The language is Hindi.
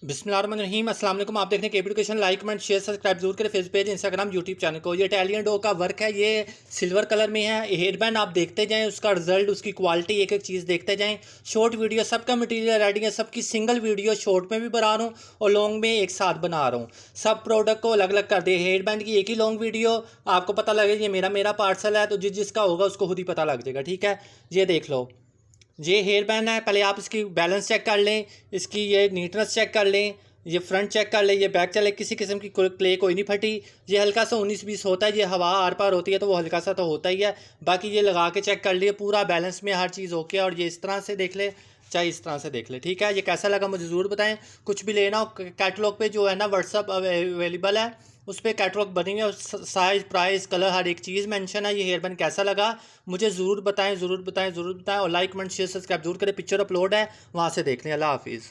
बिस्मिल्लाहिर्रहमानिर्रहीम अस्सलाम वालेकुम। आप देख रहे हैं KB education. Like comment share subscribe जरूर करें face page Instagram YouTube channel को। ये इटालियन डॉग का वर्क है, ये सिल्वर कलर में है। हेयर बैंड आप देखते जाएं, उसका रिजल्ट, उसकी क्वालिटी, एक एक चीज़ देखते जाएं। शॉर्ट वीडियो सबका मटेरियल रेडी है, सबकी सिंगल वीडियो शॉर्ट में भी बना रहा हूँ और लॉन्ग में एक साथ बना रहा हूँ। सब प्रोडक्ट को अलग अलग कर दे। हेयर बैंड की एक ही लॉन्ग वीडियो आपको पता लगे ये मेरा मेरा पार्सल है, तो जिसका होगा उसको खुद ही पता लग जाएगा। ठीक है, ये देख लो, ये हेयर बैंड है। पहले आप इसकी बैलेंस चेक कर लें, इसकी ये नीटनेस चेक कर लें, ये फ्रंट चेक कर लें, ये बैक चले, किसी किस्म की क्ले कोई नहीं फटी। ये हल्का सा 19-20 होता है, ये हवा आर पार होती है तो वो हल्का सा तो होता ही है। बाकी ये लगा के चेक कर लिए, पूरा बैलेंस में हर चीज़ ओके। और ये इस तरह से देख ले, चाहे इस तरह से देख ले। ठीक है, ये कैसा लगा मुझे ज़रूर बताएं। कुछ भी लेना हो कैटलॉग पे जो है ना व्हाट्सअप अवेलेबल है, उस पर कैटलॉग बनी हुई है, साइज़ प्राइस कलर हर एक चीज़ मेंशन है। ये हेयर बैंड कैसा लगा मुझे ज़रूर बताएं, ज़रूर बताएं, ज़रूर बताएं। और लाइक कमेंट शेयर सब्सक्राइब जरूर करें। पिक्चर अपलोड है, वहाँ से देख लें। अल्लाह हाफिज़।